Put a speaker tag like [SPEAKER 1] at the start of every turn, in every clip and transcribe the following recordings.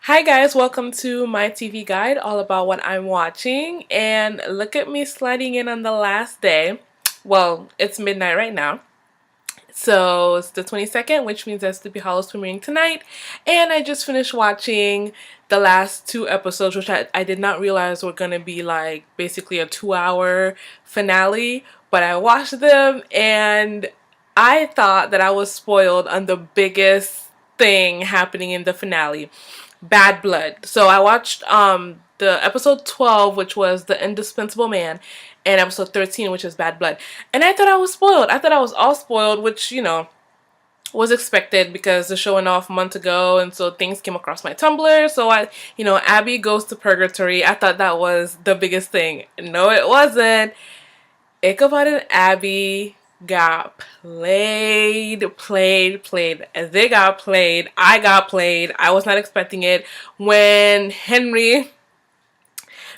[SPEAKER 1] Hi guys, welcome to my TV guide, all about what I'm watching. And look at me sliding in on the last day. Well, it's midnight right now. So it's the 22nd, which means that Sleepy Hollow's premiering tonight. And I just finished watching the last two episodes, which I did not realize were going to be like basically a 2-hour finale. But I watched them and I thought that I was spoiled on the biggest thing happening in the finale. Bad Blood. So I watched the episode 12, which was The Indispensable Man, and episode 13, which is Bad Blood. And I thought I was spoiled. I thought I was all spoiled, which, was expected because the show went off a month ago, and so things came across my Tumblr. So Abby goes to purgatory. I thought that was the biggest thing. No, it wasn't. Ichabod and Abby got played. They got played. I got played. I was not expecting it. When Henry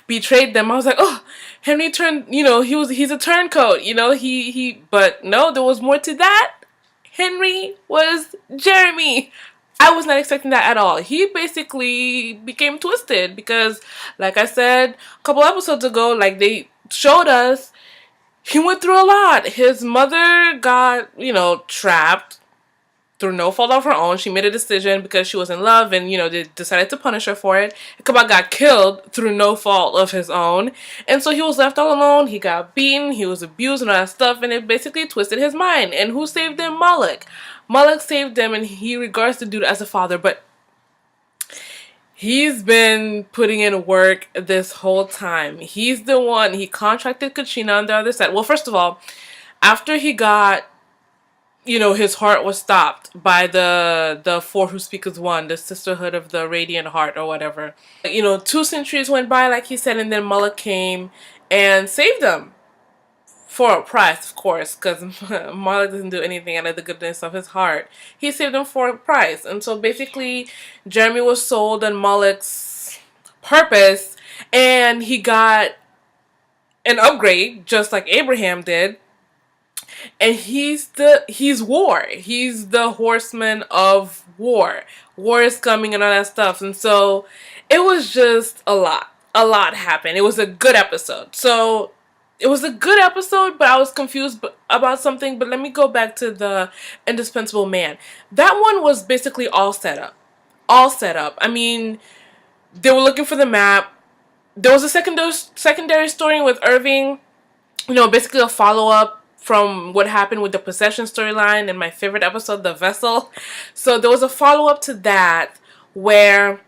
[SPEAKER 1] betrayed them, I was like, oh, Henry turned, he's a turncoat, but no, there was more to that. Henry was Jeremy. I was not expecting that at all. He basically became twisted because, like I said a couple episodes ago, like they showed us, he went through a lot. His mother got, trapped through no fault of her own. She made a decision because she was in love and, they decided to punish her for it. Ichabod got killed through no fault of his own. And so he was left all alone. He got beaten. He was abused and all that stuff. And it basically twisted his mind. And who saved him? Moloch. Moloch saved him and he regards the dude as a father. But he's been putting in work this whole time. He's the one. He contracted Katrina on the other side. Well, first of all, after he got, his heart was stopped by the four who speak as one, the Sisterhood of the Radiant Heart or whatever. 2 centuries went by, like he said, and then Moloch came and saved him. For a price, of course, because Moloch doesn't do anything out of the goodness of his heart. He saved him for a price. And so basically, Jeremy was sold on Moloch's purpose, and he got an upgrade, just like Abraham did. And he's war. He's the horseman of war. War is coming and all that stuff. And so it was just a lot. A lot happened. It was a good episode. So it was a good episode, but I was confused about something. But let me go back to the Indispensable Man. That one was basically all set up. All set up. I mean, they were looking for the map. There was a secondary story with Irving. Basically a follow-up from what happened with the possession storyline in my favorite episode, The Vessel. So there was a follow-up to that where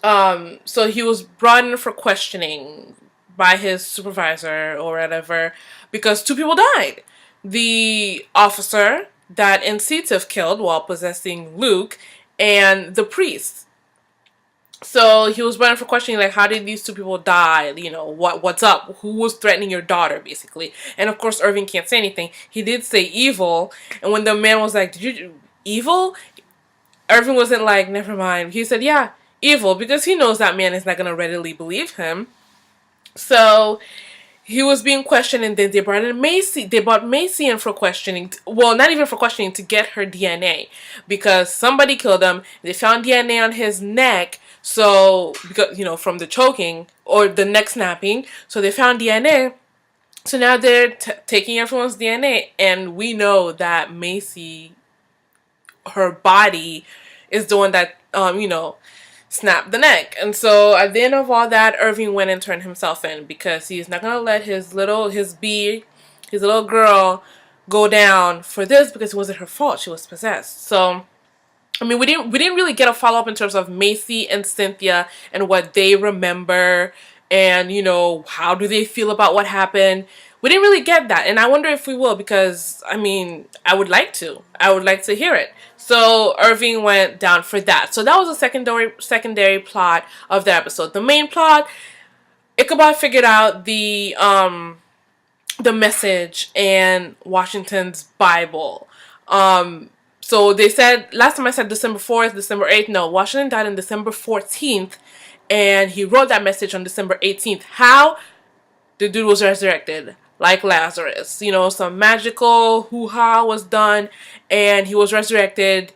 [SPEAKER 1] so he was brought in for questioning by his supervisor or whatever because 2 people died. The officer that Incetive killed while possessing Luke and the priest. So he was brought in for questioning, like, how did these 2 people die? What's up? Who was threatening your daughter, basically? And of course, Irving can't say anything. He did say evil, and when the man was like, "Did you do evil?" Irving wasn't like, "Never mind." He said, "Yeah, evil," because he knows that man is not gonna readily believe him. So he was being questioned, and then they brought in Macy. They brought Macy in for questioning. Well, not even for questioning, to get her DNA. Because somebody killed him. They found DNA on his neck. So, because, from the choking or the neck snapping. So they found DNA. So now they're taking everyone's DNA. And we know that Macy, her body, is the one that, snapped the neck. And so at the end of all that, Irving went and turned himself in because he's not gonna let his little girl go down for this because it wasn't her fault. She was possessed. So I mean, we didn't really get a follow-up in terms of Macy and Cynthia and what they remember and, how do they feel about what happened. We didn't really get that, and I wonder if we will because, I mean, I would like to. I would like to hear it. So Irving went down for that. So that was a secondary plot of the episode. The main plot, Ichabod figured out the message and Washington's Bible. So they said, last time I said December 4th, December 8th. No, Washington died on December 14th. And he wrote that message on December 18th. How? The dude was resurrected. Like Lazarus. Some magical hoo-ha was done. And he was resurrected.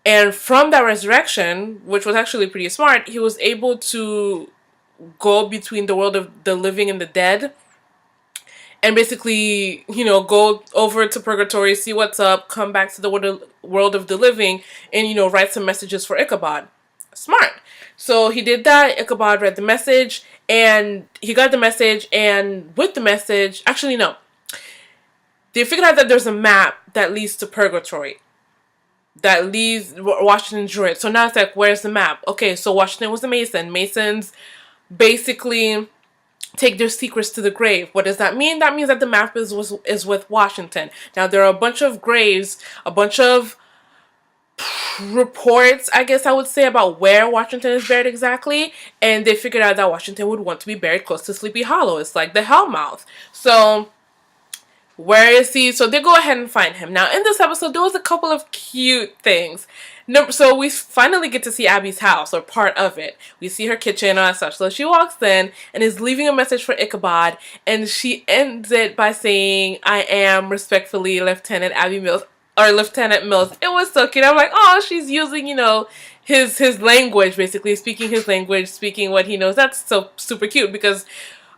[SPEAKER 1] And from that resurrection, which was actually pretty smart, he was able to go between the world of the living and the dead, and basically, go over to purgatory, see what's up, come back to the world of the living, and, write some messages for Ichabod. Smart. So he did that. Ichabod read the message, and he got the message, and with the message, actually, no. They figured out that there's a map that leads to purgatory, that leads Washington Druid. So now it's like, where's the map? Okay, so Washington was a Mason. Masons basically take their secrets to the grave. What does that mean? That means that the map is with Washington. Now there are a bunch of graves, a bunch of reports, I guess I would say, about where Washington is buried exactly, and they figured out that Washington would want to be buried close to Sleepy Hollow. It's like the Hellmouth. So where is he? So they go ahead and find him. Now in this episode, there was a couple of cute things. No, so we finally get to see Abby's house, or part of it. We see her kitchen and such. So she walks in and is leaving a message for Ichabod, and she ends it by saying, "I am respectfully Lieutenant Abby Mills," or Lieutenant Mills. It was so cute. I'm like, oh, she's using, his language, basically speaking his language, speaking what he knows. That's so super cute, because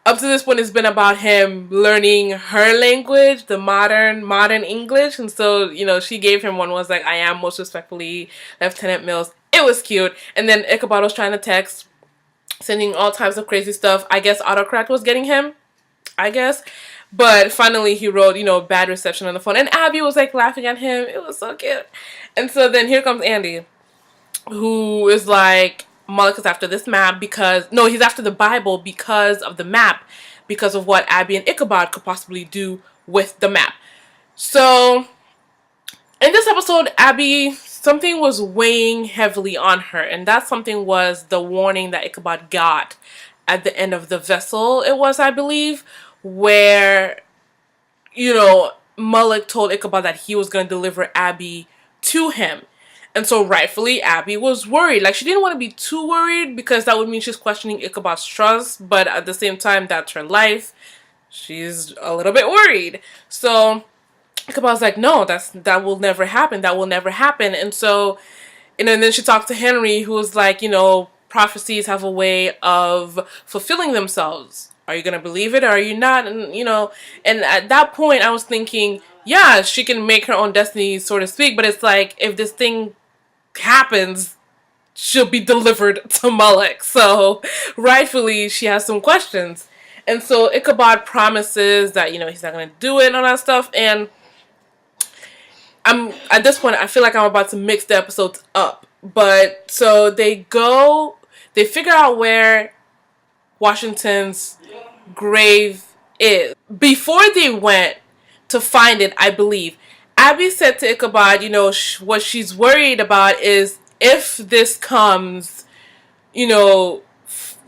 [SPEAKER 1] up to this point, it's been about him learning her language, the modern English. And so, she gave him one, was like, "I am most respectfully Lieutenant Mills." It was cute. And then Ichabod was trying to text, sending all types of crazy stuff. I guess autocorrect was getting him, I guess. But finally he wrote, bad reception on the phone. And Abby was like laughing at him. It was so cute. And so then here comes Andy, who is like, Moloch is after this map he's after the Bible because of the map, because of what Abby and Ichabod could possibly do with the map. So in this episode, Abby, something was weighing heavily on her, and that something was the warning that Ichabod got at the end of the vessel. It was, I believe, where, Moloch told Ichabod that he was going to deliver Abby to him. And so rightfully, Abby was worried. Like, she didn't want to be too worried, because that would mean she's questioning Ichabod's trust. But at the same time, that's her life. She's a little bit worried. So Ichabod's like, no, that will never happen. That will never happen. And so, and then she talked to Henry, who was like, prophecies have a way of fulfilling themselves. Are you going to believe it, or are you not? And, and at that point, I was thinking, yeah, she can make her own destiny, so to speak. But it's like, if this thing happens, she'll be delivered to Moloch. So rightfully, she has some questions. And so Ichabod promises that, he's not going to do it and all that stuff. And I'm at this point, I feel like I'm about to mix the episodes up. But so they figure out where Washington's grave is. Before they went to find it, I believe, Abby said to Ichabod, what she's worried about is if this comes, the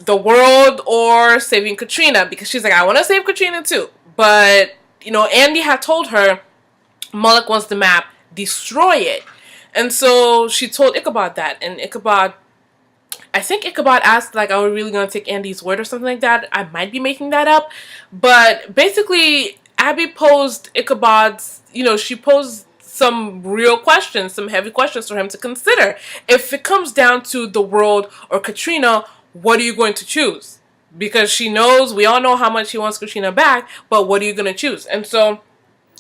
[SPEAKER 1] world or saving Katrina, because she's like, I want to save Katrina too. But, Andy had told her, Moloch wants the map, destroy it. And so she told Ichabod that, and I think Ichabod asked, like, are we really going to take Andy's word or something like that? I might be making that up. But basically, Abby posed Ichabod's, she posed some real questions, some heavy questions for him to consider. If it comes down to the world or Katrina, what are you going to choose? Because we all know how much he wants Katrina back, but what are you going to choose? And so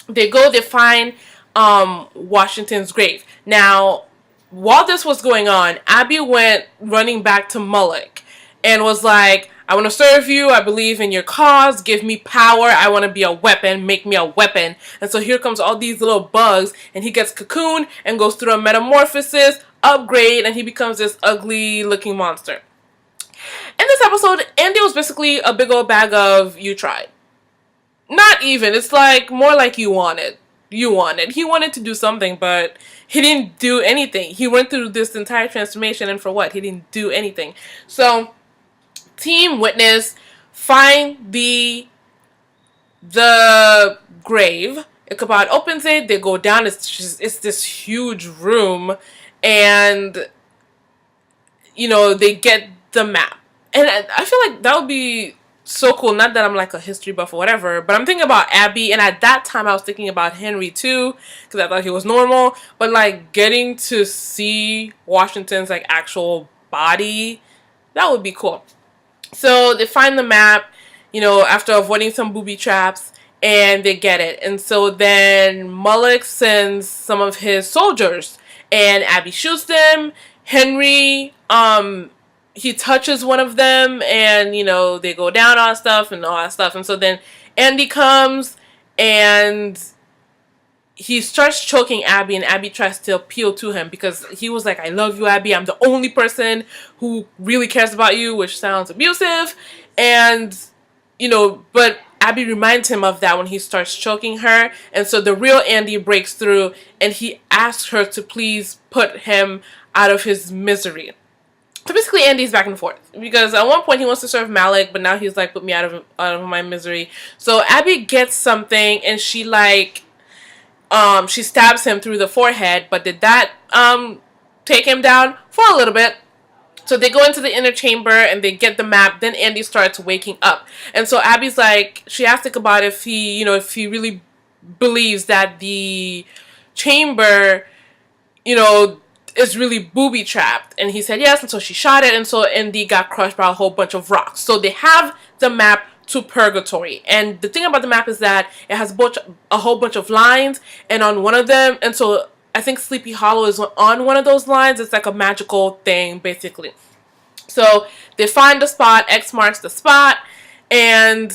[SPEAKER 1] they find Washington's grave. Now, while this was going on, Abby went running back to Moloch and was like, I want to serve you. I believe in your cause. Give me power. I want to be a weapon. Make me a weapon. And so here comes all these little bugs, and he gets cocooned and goes through a metamorphosis, upgrade, and he becomes this ugly looking monster. In this episode, Andy was basically a big old bag of, you tried. Not even. It's like more like you wanted. He wanted to do something, but he didn't do anything. He went through this entire transformation, and for what? He didn't do anything. So Team Witness find the grave. Ichabod opens it. They go down. It's this huge room, and they get the map. And I feel like that would be so cool. Not that I'm like a history buff or whatever, but I'm thinking about Abby, and at that time I was thinking about Henry too, because I thought he was normal. But like getting to see Washington's like actual body, that would be cool. So they find the map, after avoiding some booby traps, and they get it. And so then Mullock sends some of his soldiers, and Abby shoots them. Henry, he touches one of them, and they go down on stuff and all that stuff. And so then Andy comes, and he starts choking Abby, and Abby tries to appeal to him because he was like, I love you, Abby. I'm the only person who really cares about you, which sounds abusive. And, but Abby reminds him of that when he starts choking her. And so the real Andy breaks through, and he asks her to please put him out of his misery. So basically Andy's back and forth, because at one point he wants to serve Malik, but now he's like, put me out of my misery. So Abby gets something, and she she stabs him through the forehead, but did that take him down for a little bit. So they go into the inner chamber and they get the map. Then Andy starts waking up, and so Abby's like, she asked Ichabod if he really believes that the chamber, is really booby trapped, and he said yes. And so she shot it, and so Andy got crushed by a whole bunch of rocks. So they have the map to Purgatory, and the thing about the map is that it has a whole bunch of lines, and on one of them, and so I think Sleepy Hollow is on one of those lines. It's like a magical thing, basically. So they find the spot, X marks the spot, and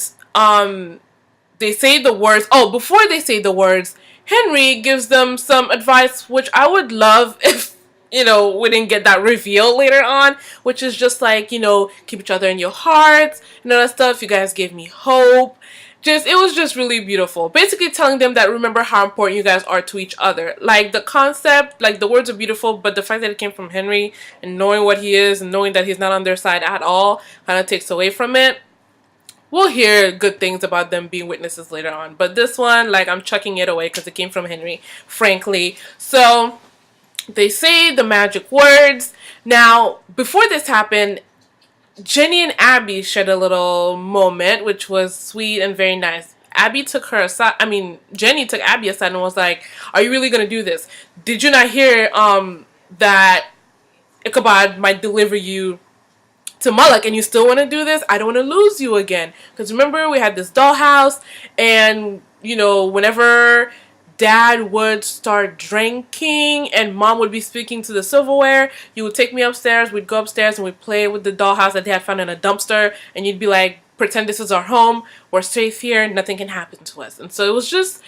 [SPEAKER 1] they say the words. Oh, before they say the words, Henry gives them some advice, which I would love if we didn't get that reveal later on, which is just like, keep each other in your hearts, that stuff. You guys gave me hope. It was just really beautiful. Basically telling them that remember how important you guys are to each other. Like the concept, like the words are beautiful, but the fact that it came from Henry and knowing what he is and knowing that he's not on their side at all kind of takes away from it. We'll hear good things about them being witnesses later on. But this one, like, I'm chucking it away because it came from Henry, frankly. So they say the magic words. Now, before this happened, Jenny and Abby shared a little moment, which was sweet and very nice. Abby took her aside. I mean, Jenny took Abby aside and was like, "Are you really gonna do this? Did you not hear that Ichabod might deliver you to Mullock, and you still want to do this? I don't want to lose you again. Because remember, we had this dollhouse, and whenever Dad would start drinking and Mom would be speaking to the silverware, you would take me upstairs, we'd go upstairs and we'd play with the dollhouse that Dad found in a dumpster, and you'd be like, pretend this is our home, we're safe here, nothing can happen to us." And so it was just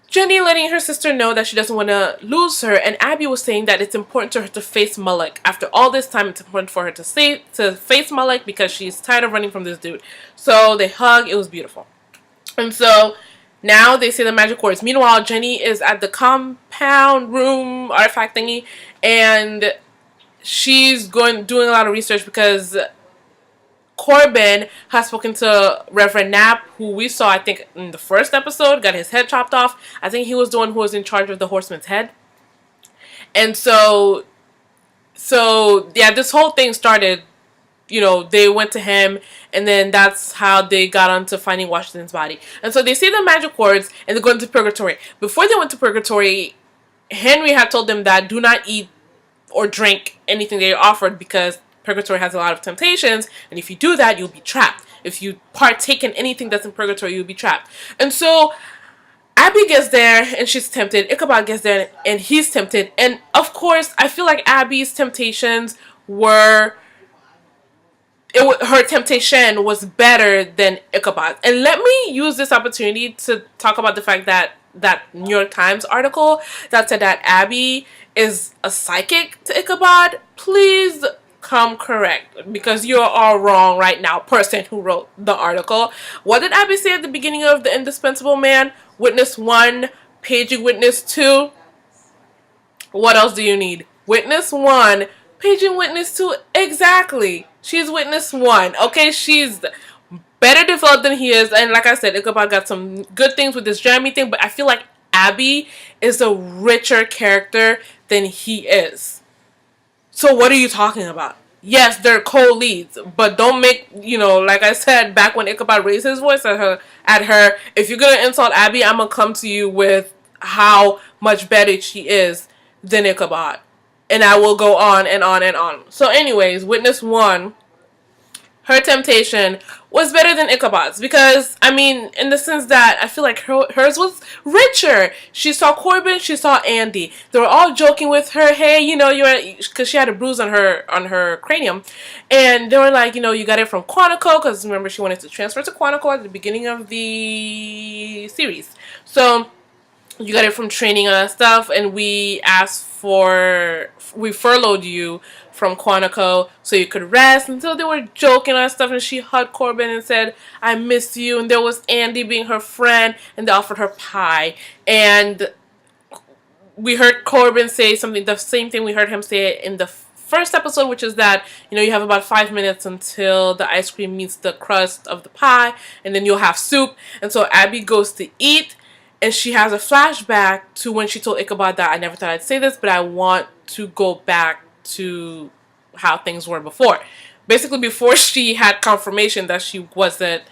[SPEAKER 1] Jenny letting her sister know that she doesn't want to lose her, and Abby was saying that it's important to her to face Mullock. After all this time, it's important for her to face Mullock because she's tired of running from this dude. So they hug. It was beautiful. And so now they say the magic words. Meanwhile, Jenny is at the compound room artifact thingy, and she's doing a lot of research because Corbin has spoken to Reverend Knapp, who we saw, I think, in the first episode, got his head chopped off. I think he was the one who was in charge of the Horseman's head. And so yeah, this whole thing started, they went to him, and then that's how they got onto finding Washington's body. And so they say the magic words, and they go into Purgatory. Before they went to Purgatory, Henry had told them that do not eat or drink anything they offered because Purgatory has a lot of temptations, and if you do that, you'll be trapped. If you partake in anything that's in Purgatory, you'll be trapped. And so Abby gets there, and she's tempted. Ichabod gets there, and he's tempted. And of course, I feel like Abby's temptations were... her temptation was better than Ichabod. And let me use this opportunity to talk about the fact that New York Times article that said that Abby is a psychic to Ichabod, please come correct, because you're all wrong right now, person who wrote the article. What did Abby say at the beginning of The Indispensable Man? Witness 1, paging witness 2. What else do you need? Witness 1, paging witness 2. Exactly. She's witness 1. Okay, she's better developed than he is. And like I said, Ichabod got some good things with this Jeremy thing, but I feel like Abby is a richer character than he is. So what are you talking about? yes, they're co-leads, but don't make, like I said back when Ichabod raised his voice at her, if you're gonna insult Abby, I'm gonna come to you with how much better she is than Ichabod. And I will go on and on and on. So anyways, witness one, her temptation was better than Ichabod's, because I mean, in the sense that I feel like hers was richer. She saw Corbin, she saw Andy. They were all joking with her. Hey, because she had a bruise on her cranium, and they were like, you got it from Quantico, because remember she wanted to transfer to Quantico at the beginning of the series. So you got it from training and stuff, and we furloughed you from Quantico so you could rest. Until they were joking and stuff, and she hugged Corbin and said, I miss you. And there was Andy being her friend, and they offered her pie. And we heard Corbin say something, the same thing we heard him say in the first episode, which is that, you have about 5 minutes until the ice cream meets the crust of the pie, and then you'll have soup. And so Abby goes to eat, and she has a flashback to when she told Ichabod that, I never thought I'd say this, but I want to go back to how things were before. Basically, before she had confirmation that she wasn't,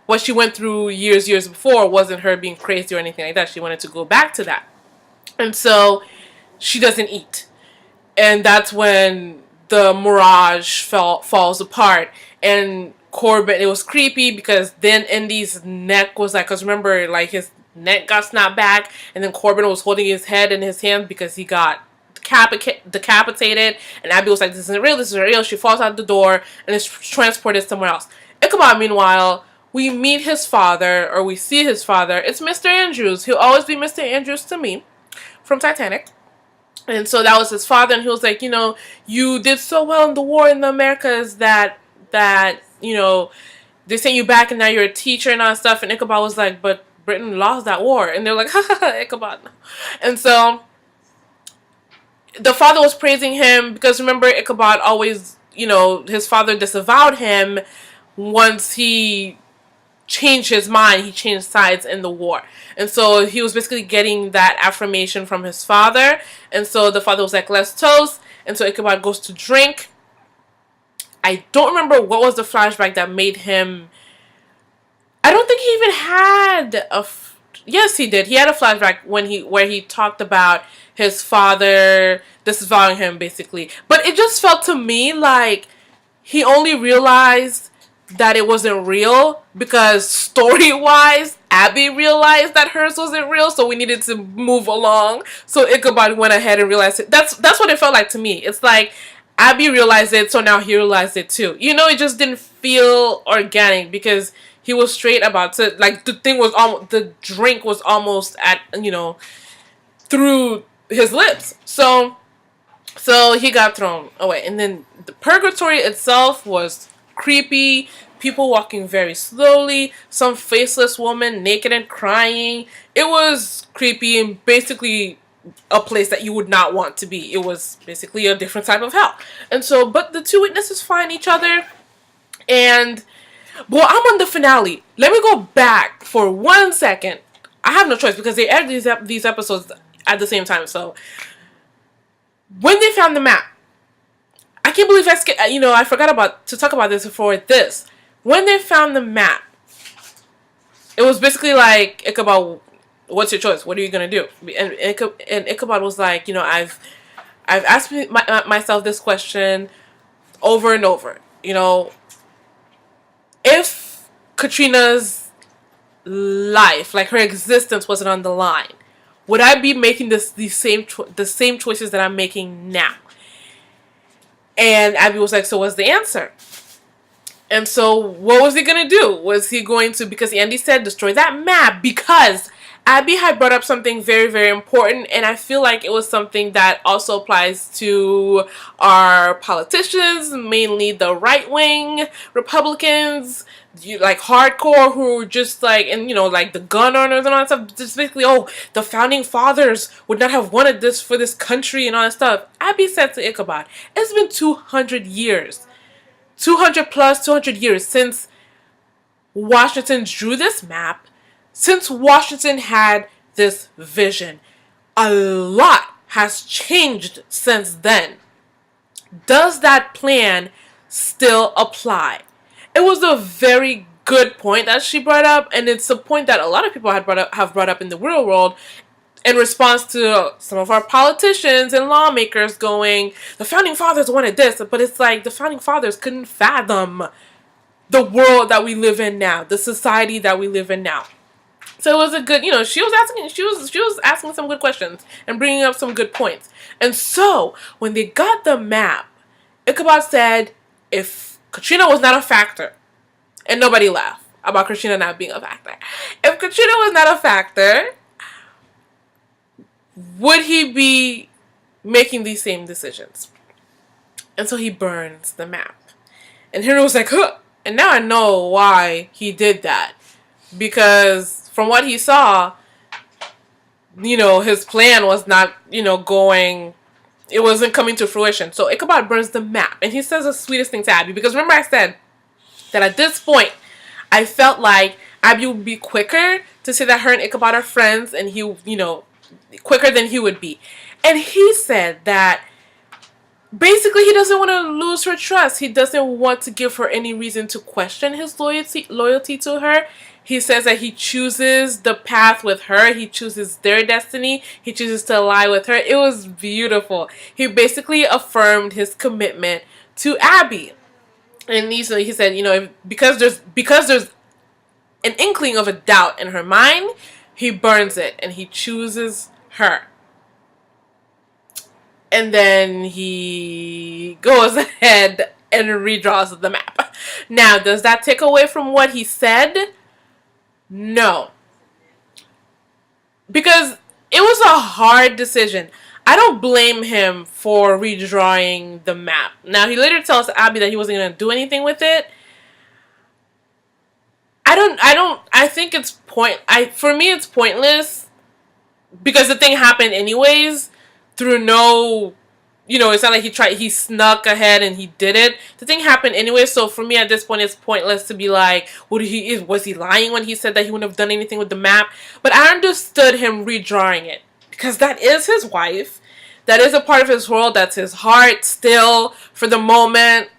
[SPEAKER 1] what she went through years before wasn't her being crazy or anything like that. She wanted to go back to that. And so she doesn't eat. And that's when the mirage falls apart. And Corbin, it was creepy because then Indy's neck was like, because remember, like his neck got snapped back, and then Corbin was holding his head in his hands because he got decapitated. And Abby was like, this isn't real, this isn't real. She falls out the door and is transported somewhere else. Ichabod, meanwhile, we meet his father, or we see his father. It's Mr. Andrews. He'll always be Mr. Andrews to me from Titanic. And so that was his father, and he was like, you did so well in the war in the Americas that they sent you back, and now you're a teacher and all that stuff. And Ichabod was like, but Britain lost that war. And they're like, ha ha ha, Ichabod. And so the father was praising him, because remember, Ichabod always, his father disavowed him once he changed his mind. He changed sides in the war. And so he was basically getting that affirmation from his father. And so the father was like, let's toast. And so Ichabod goes to drink. I don't remember what was the flashback that made him... I don't think he even had a... Yes, he did. He had a flashback where he talked about his father disavowing him, basically. But it just felt to me like he only realized that it wasn't real because story-wise, Abby realized that hers wasn't real, so we needed to move along. So Ichabod went ahead and realized it. That's what it felt like to me. It's like Abby realized it, so now he realized it too. It just didn't feel organic because he was straight about it. Like the drink was almost at through his lips. So he got thrown away, and then the purgatory itself was creepy. People walking very slowly. Some faceless woman naked and crying. It was creepy and basically a place that you would not want to be. It was basically a different type of hell. And so, but the two witnesses find each other, and well, I'm on the finale. Let me go back for 1 second. I have no choice because they aired these episodes at the same time. So when they found the map, I can't believe I forgot to talk about this before this. When they found the map, it was basically like, Ichabod, what's your choice? What are you gonna do? And Ichabod was like, I've asked myself this question over and over. If Katrina's life, like her existence, wasn't on the line, would I be making the same choices that I'm making now? And Abby was like, so what's the answer? And so what was he going to do? Was he going to, because Andy said, destroy that map, because Abby had brought up something very, very important, and I feel like it was something that also applies to our politicians, mainly the right-wing Republicans, like hardcore, who just like, and like the gun owners and all that stuff, just basically, the founding fathers would not have wanted this for this country and all that stuff. Abby said to Ichabod, it's been 200 years. 200 years since Washington drew this map, since Washington had this vision. A lot has changed since then. Does that plan still apply? It was a very good point that she brought up, and it's a point that a lot of people have brought up in the real world in response to some of our politicians and lawmakers going, the founding fathers wanted this, but it's like the founding fathers couldn't fathom the world that we live in now, the society that we live in now. So it was a good, she was asking some good questions and bringing up some good points. And so when they got the map, Ichabod said, if Katrina was not a factor, and nobody laughed about Katrina not being a factor. If Katrina was not a factor, would he be making these same decisions? And so he burns the map. And Henry was like, huh. And now I know why he did that. Because from what he saw, his plan was not, going, it wasn't coming to fruition. So Ichabod burns the map. And he says the sweetest thing to Abby. Because remember I said that at this point, I felt like Abby would be quicker to say that her and Ichabod are friends. And he, quicker than he would be. And he said that basically he doesn't want to lose her trust. He doesn't want to give her any reason to question his loyalty to her. He says that he chooses the path with her. He chooses their destiny. He chooses to ally with her. It was beautiful. He basically affirmed his commitment to Abby. And he said, because there's an inkling of a doubt in her mind, he burns it and he chooses her. And then he goes ahead and redraws the map. Now, does that take away from what he said? No. Because it was a hard decision. I don't blame him for redrawing the map. Now, he later tells Abby that he wasn't going to do anything with it. I think it's for me it's pointless. Because the thing happened anyways. Through no, it's not like he snuck ahead and he did it. The thing happened anyway, so for me at this point, it's pointless to be like, was he lying when he said that he wouldn't have done anything with the map? But I understood him redrawing it, because that is his wife. That is a part of his world. That's his heart still for the moment.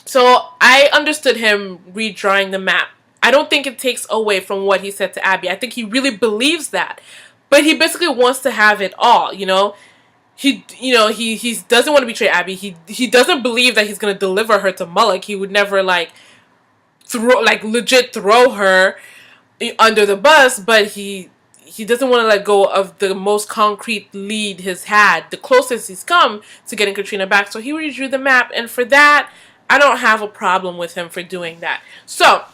[SPEAKER 1] So I understood him redrawing the map. I don't think it takes away from what he said to Abby. I think he really believes that. But he basically wants to have it all, He doesn't want to betray Abby. He doesn't believe that he's gonna deliver her to Moloch. He would never legit throw her under the bus. But he doesn't want to let go of the most concrete lead he's had, the closest he's come to getting Katrina back. So he redrew the map, and for that, I don't have a problem with him for doing that. So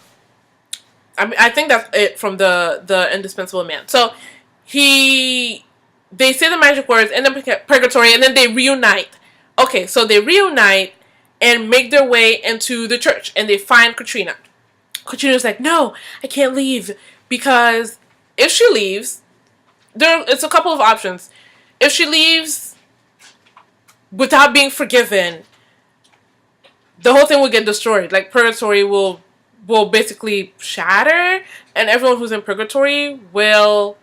[SPEAKER 1] I think that's it from the Indispensable Man. So they say the magic words, end up in purgatory, and then they reunite. Okay, so they reunite and make their way into the church, and they find Katrina. Katrina's like, no, I can't leave, because if she leaves, it's a couple of options. If she leaves without being forgiven, the whole thing will get destroyed. Like, purgatory will basically shatter, and everyone who's in purgatory will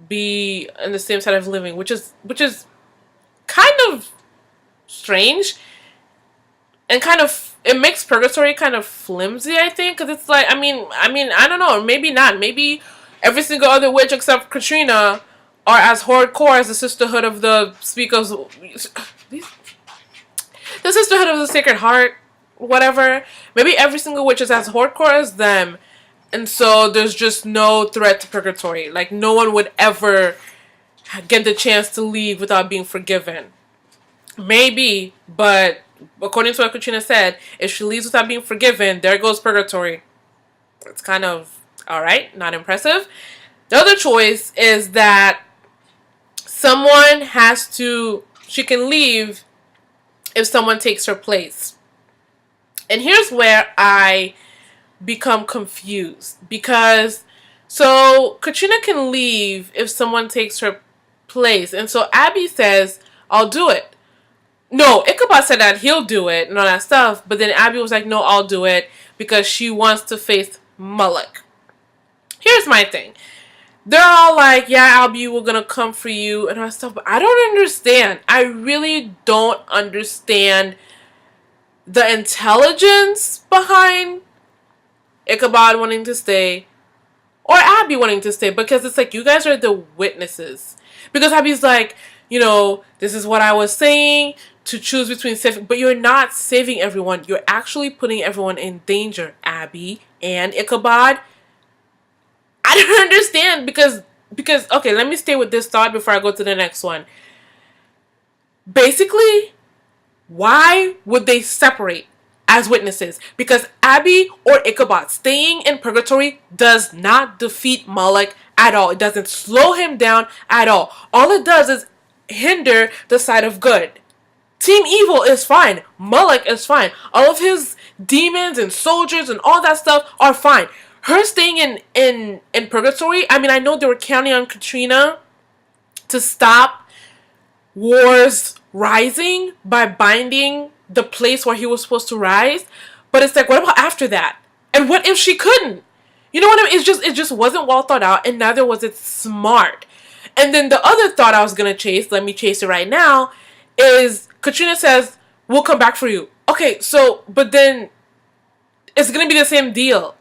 [SPEAKER 1] be in the same side of living, which is kind of strange, and it makes purgatory kind of flimsy, I think, because it's like, I mean, I don't know, maybe not. Maybe every single other witch except Katrina are as hardcore as the Sisterhood of the the Sisterhood of the Sacred Heart, whatever. Maybe every single witch is as hardcore as them. And so there's just no threat to purgatory. Like, no one would ever get the chance to leave without being forgiven. Maybe, but according to what Katrina said, if she leaves without being forgiven, there goes purgatory. It's kind of, alright, not impressive. The other choice is that she can leave if someone takes her place. And here's where I become confused, because so Katrina can leave if someone takes her place, and so Abby says, I'll do it. No, Ichabod said that he'll do it and all that stuff, but then Abby was like, no, I'll do it, because she wants to face Moloch. Here's my thing. they're all like, yeah, Albie, we're gonna come for you and all that stuff. But I don't understand. I really don't understand the intelligence behind Ichabod wanting to stay or Abby wanting to stay, because it's like, you guys are the witnesses. Because Abby's like, this is what I was saying, to choose between saving, but you're not saving everyone. You're actually putting everyone in danger, Abby and Ichabod. I don't understand, because okay, let me stay with this thought before I go to the next one. Basically, why would they separate as witnesses? Because Abby or Ichabod staying in purgatory does not defeat Moloch at all. It doesn't slow him down at all. All it does is hinder the side of good. Team Evil is fine. Moloch is fine. All of his demons and soldiers and all that stuff are fine. Her staying in purgatory, I mean, I know they were counting on Katrina to stop wars rising by binding the place where he was supposed to rise, but it's like, what about after that? And what if she couldn't? You know what I mean? It just wasn't well thought out, and neither was it smart. And then the other thought I was gonna chase, let me chase it right now, is Katrina says, we'll come back for you. Okay, so, but then it's gonna be the same deal.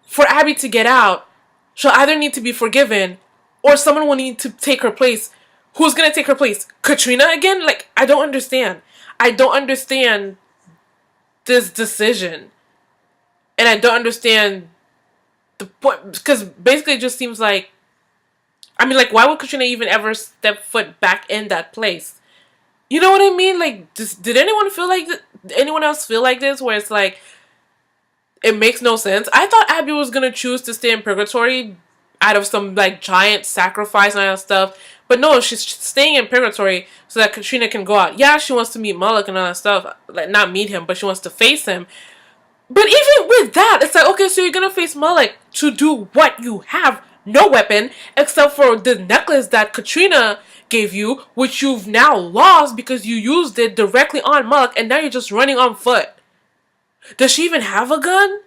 [SPEAKER 1] For Abby to get out, she'll either need to be forgiven, or someone will need to take her place. Who's gonna take her place? Katrina again? Like, I don't understand. I don't understand this decision. And I don't understand the point, because basically it just seems like, I mean, like, why would Katrina even ever step foot back in that place? You know what I mean? Like, did anyone feel like anyone else feel like this, where it's like, it makes no sense? I thought Abby was gonna choose to stay in purgatory out of some like giant sacrifice and all that stuff. But no, she's staying in purgatory so that Katrina can go out. Yeah, she wants to meet Moloch and all that stuff. Like, not meet him, but she wants to face him. But even with that, it's like, okay, so you're gonna face Moloch to do what? You have no weapon except for the necklace that Katrina gave you, which you've now lost because you used it directly on Moloch, and now you're just running on foot. Does she even have a gun?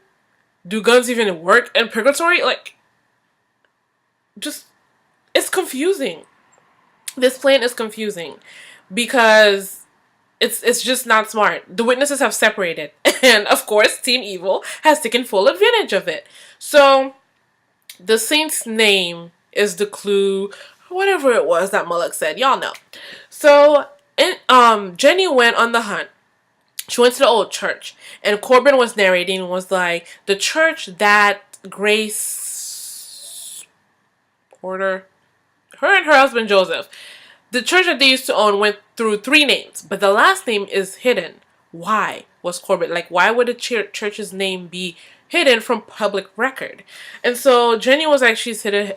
[SPEAKER 1] Do guns even work in purgatory? Like, just, it's confusing. This plan is confusing because it's just not smart. The witnesses have separated, and of course, Team Evil has taken full advantage of it. So, the saint's name is the clue, whatever it was that Moloch said. Y'all know. So, Jenny went on the hunt. She went to the old church, and Corbin was narrating, was like, the church that Grace Porter, her and her husband Joseph, the church that they used to own went through 3 names, but the last name is hidden. Why was Corbin, like, why would the church's name be hidden from public record? And so Jenny was like,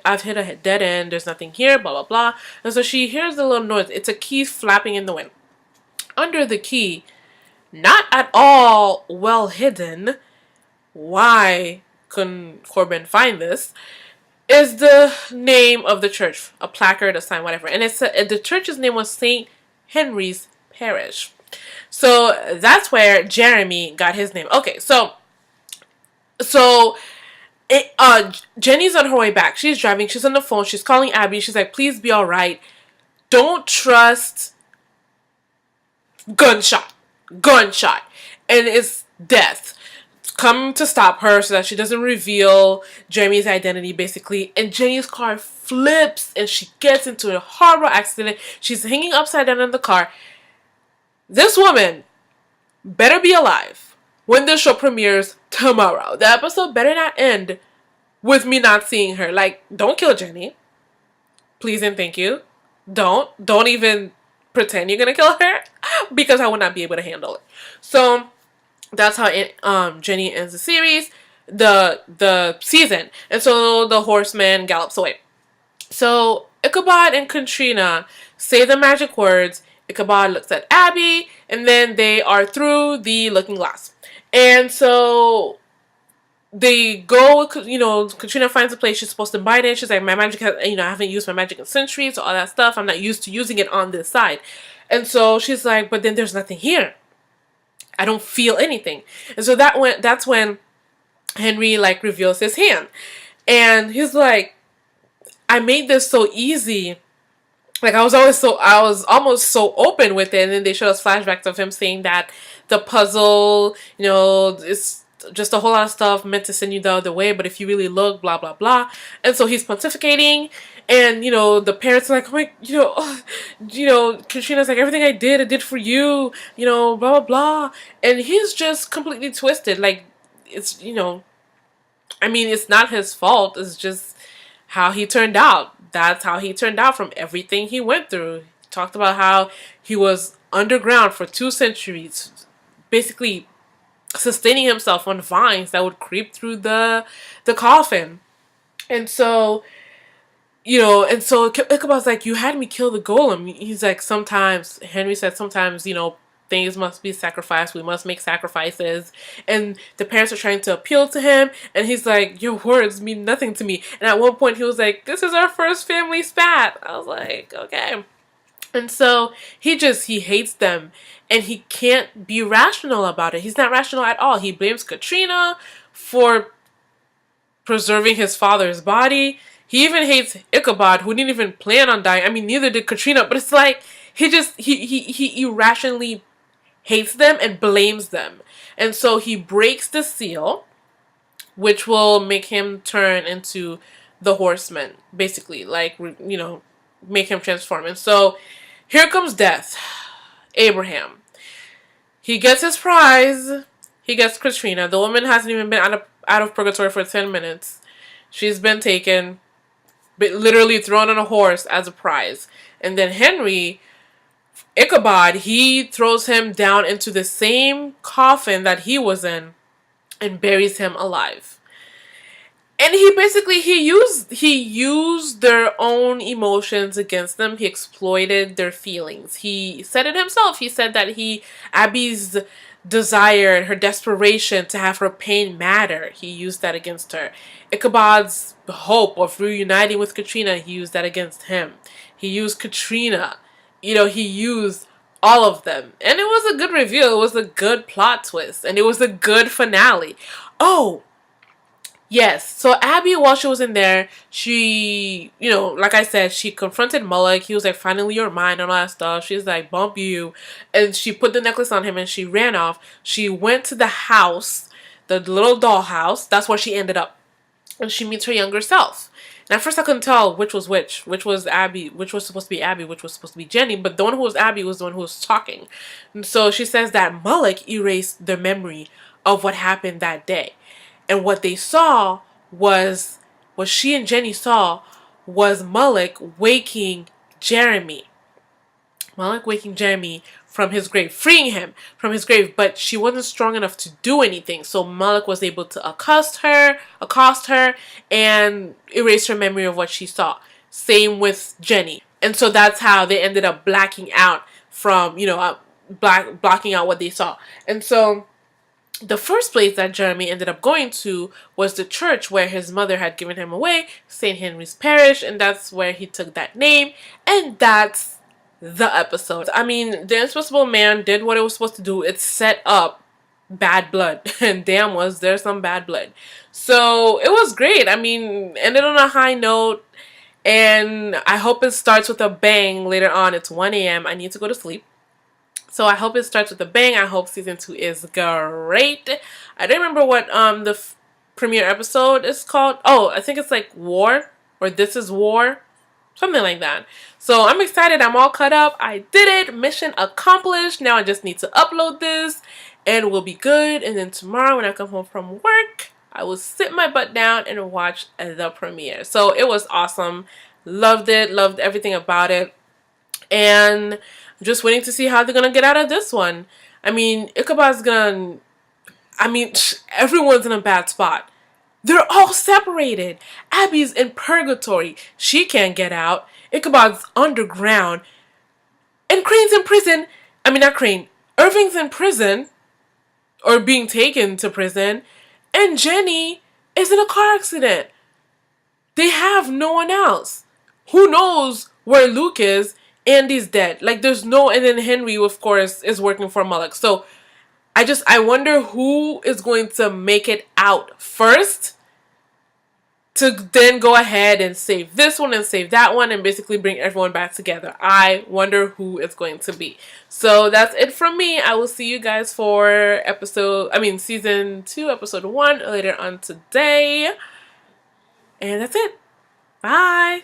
[SPEAKER 1] I've hit a dead end, there's nothing here, blah, blah, blah. And so she hears the little noise. It's a key flapping in the wind. Under the key, not at all well hidden, why couldn't Corbin find this, is the name of the church, a placard, a sign, whatever. And the church's name was St. Henry's Parish. So that's where Jeremy got his name. Okay, so Jenny's on her way back. She's driving. She's on the phone. She's calling Abby. She's like, please be all right. Don't trust. Gunshot. And it's death. Come to stop her so that she doesn't reveal Jeremy's identity, basically. And Jenny's car flips and she gets into a horrible accident. She's hanging upside down in the car. This woman better be alive when the show premieres tomorrow. The episode better not end with me not seeing her. Like, don't kill Jenny. Please and thank you. Don't even pretend you're gonna kill her, because I will not be able to handle it. So that's how Jenny ends the series, the season. And so the horseman gallops away. So Ichabod and Katrina say the magic words. Ichabod looks at Abby, and then they are through the looking glass. And so they go, Katrina finds a place she's supposed to bite in. She's like, my magic has, I haven't used my magic in centuries, so all that stuff. I'm not used to using it on this side. And so she's like, but then there's nothing here. I don't feel anything. And so that's when Henry, like, reveals his hand. And he's like, I made this so easy. Like, I was almost so open with it, and then they showed us flashbacks of him saying that the puzzle, is just a whole lot of stuff meant to send you the other way, but if you really look, blah blah blah. And so he's pontificating, and the parents are like, oh my, Katrina's like, everything I did for you, blah blah blah, and he's just completely twisted. Like, it's I mean, it's not his fault. It's just how he turned out. That's how he turned out from everything he went through. He talked about how he was underground for 2 centuries, basically sustaining himself on vines that would creep through the coffin. And so, Ichabod's like, you had me kill the golem. He's like, sometimes, Henry said, sometimes, things must be sacrificed. We must make sacrifices. And the parents are trying to appeal to him. And he's like, your words mean nothing to me. And at one point he was like, this is our first family spat. I was like, okay. And so he hates them. And he can't be rational about it. He's not rational at all. He blames Katrina for preserving his father's body. He even hates Ichabod, who didn't even plan on dying. I mean, neither did Katrina. But it's like, he irrationally hates them and blames them. And so he breaks the seal, which will make him turn into the horseman, basically, like, make him transform. And so here comes death. Abraham. He gets his prize. He gets Katrina. The woman hasn't even been out of purgatory for 10 minutes. She's been taken, but literally thrown on a horse as a prize. And then Henry, Ichabod, he throws him down into the same coffin that he was in and buries him alive. And he used their own emotions against them. He exploited their feelings. He said it himself. He said that Abby's desire and her desperation to have her pain matter, he used that against her. Ichabod's hope of reuniting with Katrina, he used that against him. He used Katrina. He used all of them. And it was a good reveal. It was a good plot twist. And it was a good finale. Oh, yes. So Abby, while she was in there, she, like I said, she confronted Moloch. He was like, finally you're mine and all that stuff. She's like, bump you. And she put the necklace on him and she ran off. She went to the house, the little doll house. That's where she ended up. And she meets her younger self. And at first I couldn't tell which was Abby, which was supposed to be Abby, which was supposed to be Jenny, but the one who was Abby was the one who was talking. And so she says that Moloch erased the memory of what happened that day. And what they saw was, what she and Jenny saw was Moloch waking Jeremy. Moloch waking Jeremy from his grave, freeing him from his grave, but she wasn't strong enough to do anything. So Moloch was able to accost her, and erase her memory of what she saw. Same with Jenny. And so that's how they ended up blacking out from, blocking out what they saw. And so the first place that Jeremy ended up going to was the church where his mother had given him away, St. Henry's Parish, and that's where he took that name. And that's the episode. I mean, the Invincible Man did what it was supposed to do. It set up bad blood, and damn was there some bad blood. So it was great. I mean, ended on a high note, and I hope it starts with a bang later on. It's 1 a.m. I need to go to sleep. So I hope it starts with a bang. I hope season 2 is great. I don't remember what the premiere episode is called. Oh, I think it's like War, or This Is War. Something like that. So I'm excited. I'm all cut up. I did it. Mission accomplished. Now I just need to upload this and we'll be good. And then tomorrow when I come home from work, I will sit my butt down and watch the premiere. So it was awesome. Loved it. Loved everything about it. And I'm just waiting to see how they're going to get out of this one. I mean, Ichabod's going to... I mean, everyone's in a bad spot. They're all separated. Abby's in purgatory. She can't get out. Ichabod's underground. And Crane's in prison. I mean, not Crane. Irving's in prison. Or being taken to prison. And Jenny is in a car accident. They have no one else. Who knows where Luke is? Andy's dead. Like, there's no... And then Henry, of course, is working for Moloch. So, I wonder who is going to make it out first. to then go ahead and save this one and save that one and basically bring everyone back together. I wonder who it's going to be. So that's it from me. I will see you guys for season 2, episode 1 later on today. And that's it. Bye.